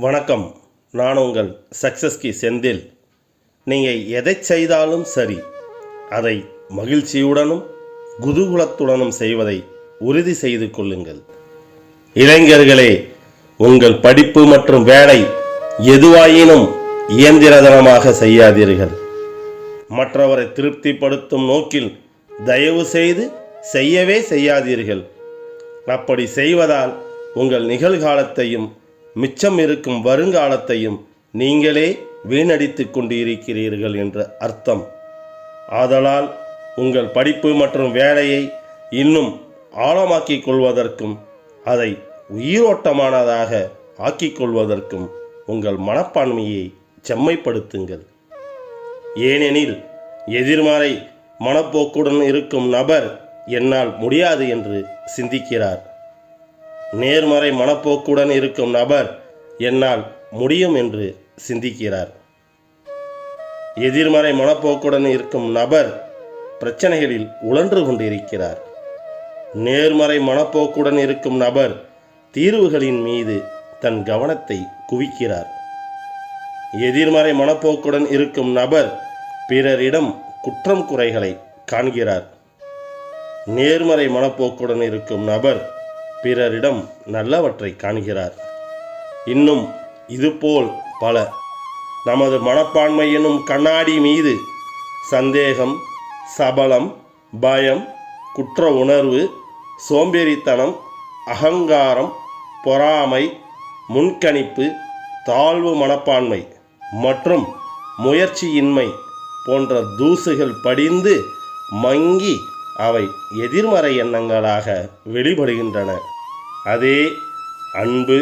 வணக்கம். நான் உங்கள் சக்ஸஸ் கி செந்தில். நீங்கள் எதை செய்தாலும் சரி, அதை மகிழ்ச்சியுடனும் குதூகலத்துடனும் செய்வதை உறுதி செய்து கொள்ளுங்கள். இளைஞர்களே, உங்கள் படிப்பு மற்றும் வேலை எதுவாயினும் இயந்திரதனமாக செய்யாதீர்கள். மற்றவரை திருப்திப்படுத்தும் நோக்கில் தயவு செய்து செய்யவே செய்யாதீர்கள். அப்படி செய்வதால் உங்கள் நிகழ்காலத்தையும் மிச்சம் இருக்கும் வருங்காலத்தையும் நீங்களே வீணடித்து கொண்டிருக்கிறீர்கள் என்ற அர்த்தம். ஆதலால் உங்கள் படிப்பு மற்றும் வேலையை இன்னும் ஆழமாக்கிக் கொள்வதற்கும் அதை உயிரோட்டமானதாக ஆக்கிக் கொள்வதற்கும் உங்கள் மனப்பான்மையை செம்மைப்படுத்துங்கள். ஏனெனில் எதிர்மறை மனப்போக்குடன் இருக்கும் நபர் என்னால் முடியாது என்று சிந்திக்கிறார். நேர்மறை மனப்போக்குடன் இருக்கும் நபர் என்னால் முடியும் என்று சிந்திக்கிறார். எதிர்மறை மனப்போக்குடன் இருக்கும் நபர் பிரச்சனைகளில் உழன்று கொண்டிருக்கிறார். நேர்மறை மனப்போக்குடன் இருக்கும் நபர் தீர்வுகளின் மீது தன் கவனத்தை குவிக்கிறார். எதிர்மறை மனப்போக்குடன் இருக்கும் நபர் பிறரிடம் குற்றம் குறைகளை காண்கிறார். நேர்மறை மனப்போக்குடன் இருக்கும் நபர் பிறரிடம் நல்லவற்றை காண்கிறார். இன்னும் இதுபோல் பல. நமது மனப்பான்மை எனும் கண்ணாடி மீது சந்தேகம், சபலம், பயம், குற்ற உணர்வு, சோம்பேறித்தனம், அகங்காரம், பொறாமை, முன்கணிப்பு, தாழ்வு மனப்பான்மை மற்றும் முயற்சியின்மை போன்ற தூசுகள் படிந்து மங்கி அவை எதிர்மறை எண்ணங்களாக வெளிப்படுகின்றன. அதே அன்பு,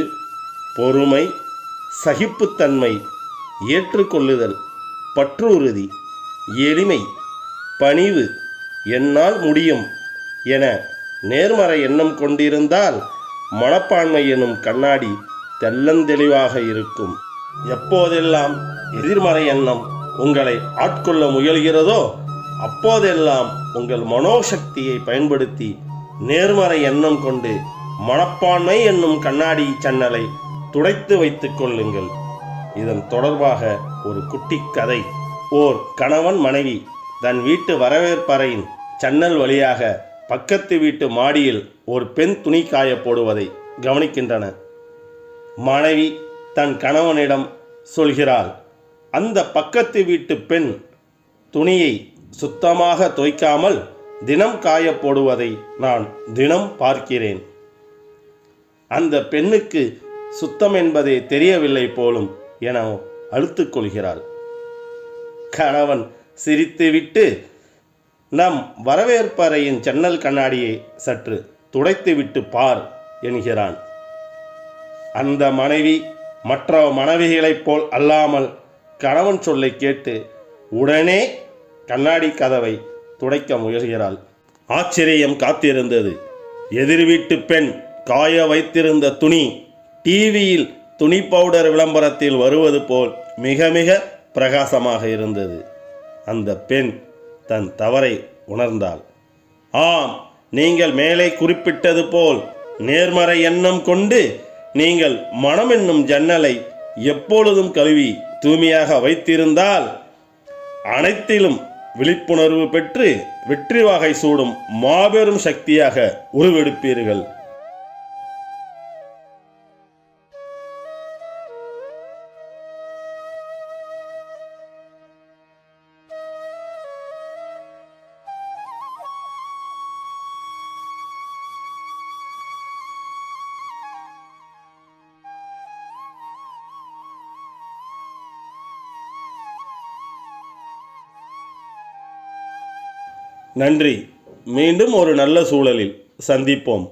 பொறுமை, சகிப்புத்தன்மை, ஏற்றுக்கொள்ளுதல், பற்றுறுதி, எளிமை, பணிவு, என்னால் முடியும் என நேர்மறை எண்ணம் கொண்டிருந்தால் மனப்பான்மை எனும் கண்ணாடி தெள்ளந்தெளிவாக இருக்கும். எப்போதெல்லாம் எதிர்மறை எண்ணம் உங்களை ஆட்கொள்ள முயல்கிறதோ அப்போதெல்லாம் உங்கள் மனோசக்தியை பயன்படுத்தி நேர்மறை எண்ணம் கொண்டு மனப்பான்மை என்னும் கண்ணாடி சன்னலை துடைத்து வைத்துக் கொள்ளுங்கள். இதன் தொடர்பாக ஒரு குட்டி கதை. ஓர் கணவன் மனைவி தன் வீட்டு வரவேற்பறையின் சன்னல் வழியாக பக்கத்து வீட்டு மாடியில் ஒரு பெண் துணி காய போடுவதை கவனிக்கின்றனர். மனைவி தன் கணவனிடம் சொல்கிறாள், அந்த பக்கத்து வீட்டு பெண் துணியை சுத்தமாக துவைக்காமல் தினம் காய போடுவதை நான் தினம் பார்க்கிறேன். அந்த பெண்ணுக்கு சுத்தம் என்பதே தெரியவில்லை போலும் என அழுத்துக் கொள்கிறாள். கணவன் சிரித்துவிட்டு, நம் வரவேற்பறையின் ஜன்னல் கண்ணாடியை சற்று துடைத்துவிட்டு பார் என்கிறான். அந்த மனைவி மற்ற மனைவிகளைப் போல் அல்லாமல் கணவன் சொல்லை கேட்டு உடனே கண்ணாடி கதவை துடைக்க முயல்கிறாள். ஆச்சரியம் காத்திருந்தது. எதிர் வீட்டு பெண் காய வைத்திருந்த துணி டிவியில் துணி பவுடர் விளம்பரத்தில் வருவது போல் மிக மிக பிரகாசமாக இருந்தது. அந்த பெண் தன் தவறை உணர்ந்தாள். ஆம், நீங்கள் மேலே குறிப்பிட்டது போல் நேர்மறை எண்ணம் கொண்டு நீங்கள் மனம் என்னும் ஜன்னலை எப்பொழுதும் கழுவி தூய்மையாக வைத்திருந்தால் அனைத்திலும் விழிப்புணர்வு பெற்று வெற்றி வாகை சூடும் மாபெரும் சக்தியாக உருவெடுப்பீர்கள். நன்றி. மீண்டும் ஒரு நல்ல சூழலில் சந்திப்போம்.